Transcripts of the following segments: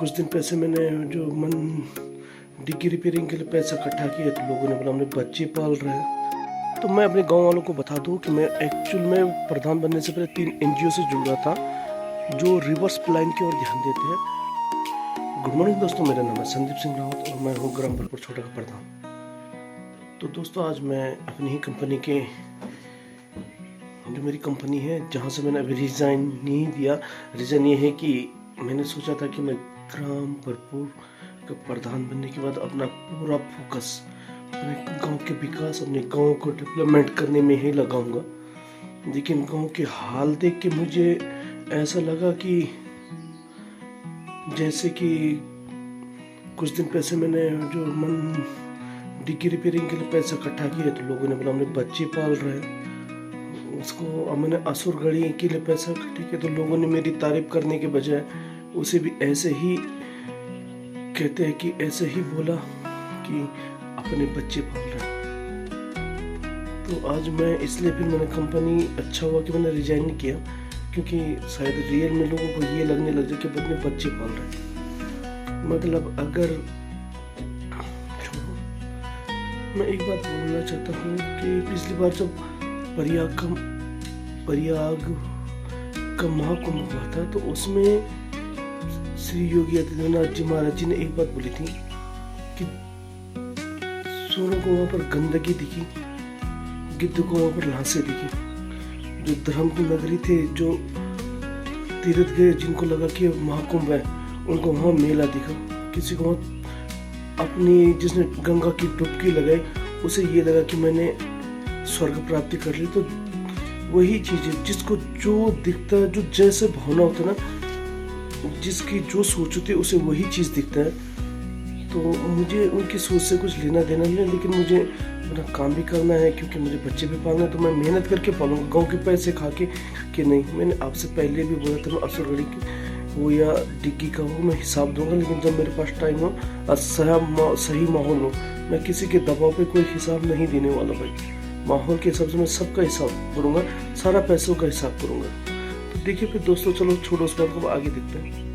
कुछ दिन पैसे मैंने जो मन डिग्गी रिपेयरिंग के लिए पैसा इकट्ठा किया तो लोगों ने बोला हमने बच्चे पाल रहे हैं। तो मैं अपने गांव वालों को बता दूं कि मैं एक्चुअल में प्रधान बनने से पहले 3 NGO से जुड़ रहा था जो रिवर्स प्लान की ओर ध्यान देते हैं। गुड मॉर्निंग दोस्तों, मेरा नाम है संदीप सिंह रावत और मैं हूँ ग्राम बलपुर छोटा का प्रधान। तो दोस्तों आज मैं अपनी ही कंपनी के जो मेरी कंपनी है जहाँ से मैंने अभी रिज़ाइन नहीं दिया। रीज़न ये है कि मैंने सोचा था कि मैं ग्राम बलपुर का प्रधान बनने के बाद अपना पूरा फोकस अपने गांव के विकास, अपने गांव को डेवलपमेंट करने में ही लगाऊंगा। लेकिन गांव के हाल देख के मुझे ऐसा लगा कि जैसे कि कुछ दिन पैसे मैंने जो मन डिग्गी रिपेयरिंग के लिए पैसा इकट्ठा किया तो लोगों ने बोला हमने बच्चे पाल रहे हैं उसको। अब मैंने असुरगढ़ी के लिए पैसा इकट्ठा किया तो लोगों ने मेरी तारीफ करने के बजाय उसे भी ऐसे ही कहते हैं कि ऐसे ही बोला कि अपने बच्चे पाल रहे हैं। तो आज मैं इसलिए फिर मैंने कंपनी, अच्छा हुआ कि मैंने रिजाइन नहीं किया क्योंकि शायद रियल में लोगों को ये लगने लग जाए कि अपने बच्चे पाल रहे हैं। मतलब अगर मैं एक बात बोलना चाहता हूँ कि पिछली बार जब प्रयाग का महाकुंभ हुआ था तो उसमें श्री योगी आदित्यनाथ जी महाराज जी ने एक बात बोली थी कि सोनों को वहां पर गंदगी दिखी, गिद्ध को वहां पर लाशें दिखी। जो धर्म की नगरी थे, जो तीर्थ गए, जिनको लगा कि महाकुंभ है, उनको वहां मेला दिखा। किसी को अपनी जिसने गंगा की डुबकी लगाई उसे ये लगा कि मैंने स्वर्ग प्राप्ति कर ली। तो वही चीज है, जिसको जो दिखता है, जो जैसे भावना होता है ना, जिसकी जो सोच होती है उसे वही चीज दिखता है। तो मुझे उनकी सोच से कुछ लेना देना नहीं है, लेकिन मुझे अपना काम भी करना है क्योंकि मुझे बच्चे भी पालना है। तो मैं मेहनत करके पालूंगा, गांव के पैसे खा के कि नहीं। मैंने आपसे पहले भी बोला था मैं असुरगढ़ी की वो या डिग्गी का वो मैं हिसाब दूंगा, लेकिन जब मेरे पास टाइम हो और सही माहौल हो, मैं किसी के दबाव पे कोई हिसाब नहीं देने वाला भाई। माहौल के हिसाब से मैं सबका हिसाब करूंगा, सारा पैसों का हिसाब करूंगा। तो देखिए फिर दोस्तों, चलो छोड़ो उस बात को, आगे देखते हैं।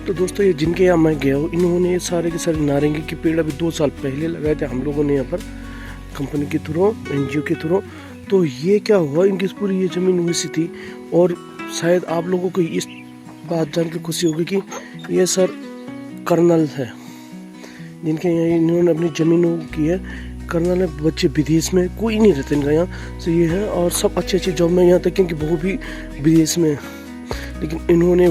तो दोस्तों ये जिनके यहाँ मैं गया हूँ, इन्होंने सारे के सारे नारंगी के पेड़ अभी 2 साल पहले लगाए थे हम लोगों ने यहाँ पर कंपनी के थ्रू, NGO के थ्रू। तो ये क्या हुआ, इनकी पूरी ये ज़मीन वैसी थी। और शायद आप लोगों को इस बात जान के खुशी होगी कि ये सर कर्नल है जिनके यहाँ इन्होंने अपनी ज़मीन की है। कर्नल है, बच्चे विदेश में, कोई नहीं रहते इनका यहाँ से ये है। और सब अच्छी जॉब में यहाँ तक क्योंकि वो भी विदेश में है, लेकिन इन्होंने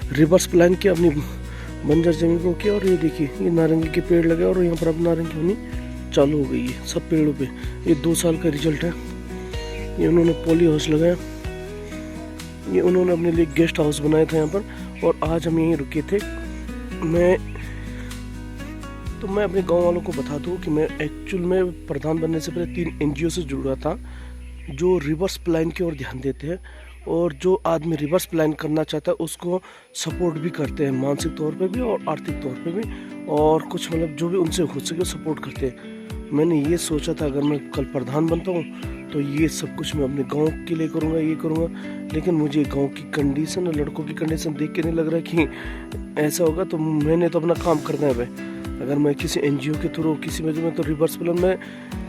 रिवर्स प्लान किया, अपनी बंजर जमीन को किया। और ये देखिए ये नारंगी के पेड़ लगे और यहाँ पर अब नारंगी होनी चालू हो गई है सब पेड़ों पे। ये 2 साल का रिजल्ट है। ये उन्होंने पॉली हाउस लगाया, ये उन्होंने अपने लिए गेस्ट हाउस बनाया था यहाँ पर। और आज हम यहीं रुके थे। मैं अपने गांव वालों को बता दूं कि मैं एक्चुअल में प्रधान बनने से पहले 3 NGO से जुड़ रहा था जो रिवर्स प्लान की ओर ध्यान देते हैं। और जो आदमी रिवर्स प्लान करना चाहता है उसको सपोर्ट भी करते हैं, मानसिक तौर पे भी और आर्थिक तौर पे भी, और कुछ मतलब जो भी उनसे हो सके सपोर्ट करते हैं। मैंने ये सोचा था अगर मैं कल प्रधान बनता हूँ तो ये सब कुछ मैं अपने गांव के लिए करूँगा, ये करूँगा। लेकिन मुझे गांव की कंडीशन और लड़कों की कंडीशन देख के नहीं लग रहा कि ऐसा होगा। तो मैंने तो अपना काम करना है भाई। अगर मैं किसी NGO के थ्रू किसी में तो रिवर्स प्लान में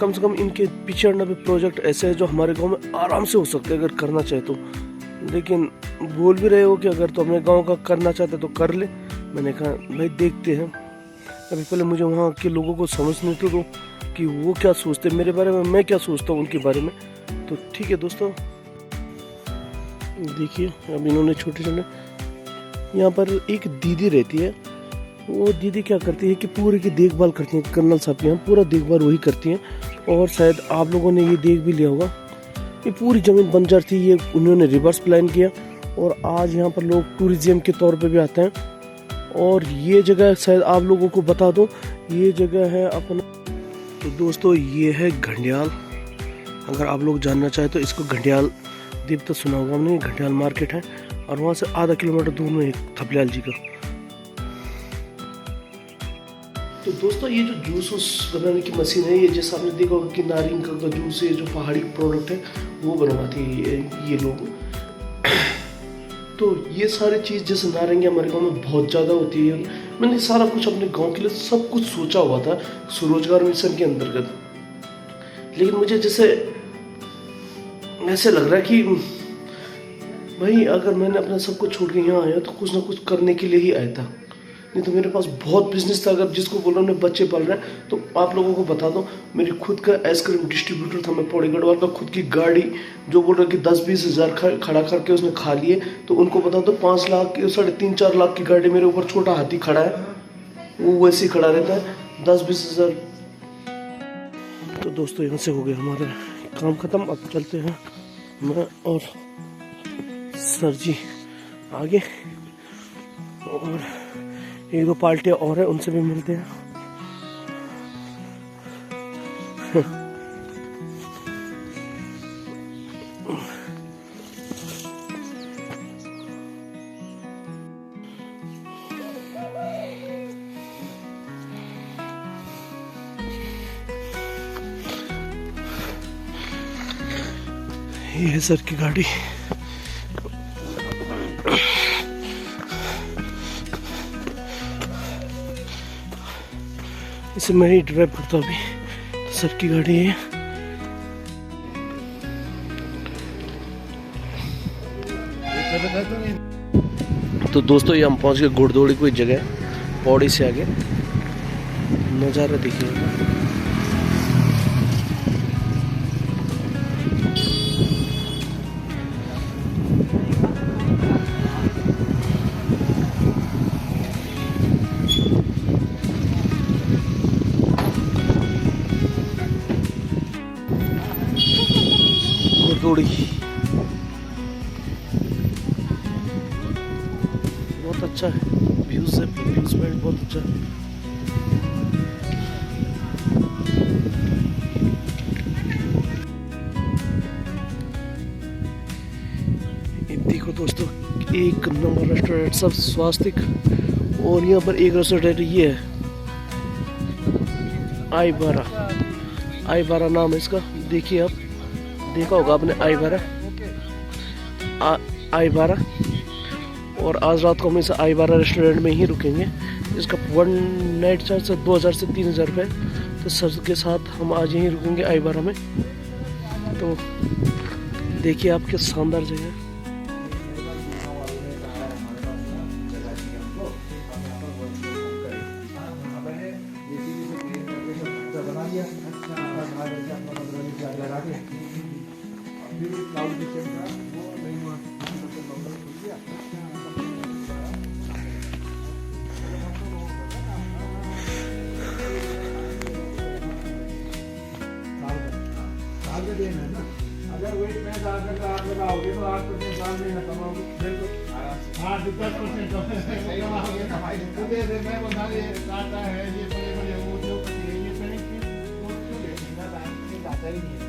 कम से कम इनके पीछे हटना भी प्रोजेक्ट ऐसे है जो हमारे गांव में आराम से हो सकते हैं अगर करना चाहे तो। लेकिन बोल भी रहे हो कि अगर तो अपने गांव का करना चाहते तो कर ले। मैंने कहा भाई देखते हैं, अभी पहले मुझे वहाँ के लोगों को समझने तो दो कि वो क्या सोचते हैं मेरे बारे में, मैं क्या सोचता हूँ उनके बारे में। तो ठीक है दोस्तों, देखिए अब इन्होंने छोटे छोटे यहाँ पर एक दीदी रहती है। वो दीदी क्या करती है कि पूरी की देखभाल करती है, कर्नल साहब के यहाँ पूरा देखभाल वही करती हैं। और शायद आप लोगों ने ये देख भी लिया होगा, ये पूरी ज़मीन बंजर थी, ये उन्होंने रिवर्स प्लान किया। और आज यहाँ पर लोग टूरिज्म के तौर पे भी आते हैं। और ये जगह शायद आप लोगों को बता दूं, ये जगह है अपना। तो दोस्तों ये है घंडियाल। अगर आप लोग जानना चाहें तो इसको घंडियाल द्वीप तो सुना होगा हमने, घंडियाल मार्केट है। और वहाँ से आधा किलोमीटर दूर में एक थपलियाल जी का। तो दोस्तों ये जो जूस बनाने की मशीन है, ये जैसा आपने देखा होगा कि नारिंग का जूस है, जो पहाड़ी प्रोडक्ट है वो बनवाती है ये लोग। तो ये सारी चीज़ जैसे नारंगी हमारे गांव में बहुत ज़्यादा होती है। मैंने सारा कुछ अपने गांव के लिए सब कुछ सोचा हुआ था स्वरोजगार मिशन के अंतर्गत, लेकिन मुझे जैसे ऐसे लग रहा है कि भाई अगर मैंने अपना सब कुछ छोड़ के यहाँ आया तो कुछ ना कुछ करने के लिए ही आया था, नहीं तो मेरे पास बहुत बिजनेस था। अगर जिसको बोला हमने बच्चे पाल रहे हैं, तो आप लोगों को बता दो मेरी खुद का आइसक्रीम डिस्ट्रीब्यूटर था। मैं पौड़ी गढ़वाल का खुद की गाड़ी, जो बोल रहा कि 10-20 हज़ार खड़ा करके उसने खा लिए, तो उनको बता दो 5 लाख 3.5-4 लाख की गाड़ी मेरे ऊपर छोटा हाथी खड़ा है, वो वैसे ही खड़ा रहता है 10-20 हज़ार। तो दोस्तों यहाँ से हो गया हमारा काम ख़त्म। अब चलते हैं मैं और सर जी आगे, और 1-2 पार्टियाँ और है, उनसे भी मिलते हैं। ये है सर की गाड़ी। इसे मैं ही ड्राइव करता हूँ अभी, तो सर की गाड़ी है। तो दोस्तों ये हम पहुँच गए घुड़दौड़ी कोई जगह, पौड़ी से आगे। नज़ारा देखिए, घुड़दौड़ी बहुत अच्छा है, व्यूज है, व्यूज पॉइंट बहुत अच्छा है। ये देखो दोस्तों, एक नंबर रेस्टोरेंट, सब स्वास्तिक। और यहाँ पर एक रेस्टोरेंट ये है, आई12 नाम है इसका। देखिए आप, देखा होगा आपने आई12। और आज रात को हम इस आई12 रेस्टोरेंट में ही रुकेंगे। इसका 1 नाइट चार्ज से 2000 से 3000 रुपये। तो सर के साथ हम आज यहीं रुकेंगे आई12 में। तो देखिए आप, क्या शानदार जगह है। अगर वही 5,000 आप लगाओगे तो 8% साल में कमाओगे। बिल्कुल, हाँ 10% कमाओगे। मैं बता रही टाटा है, ये बड़े बड़े उद्योगपति है, ये बैंक में जाता ही नहीं है।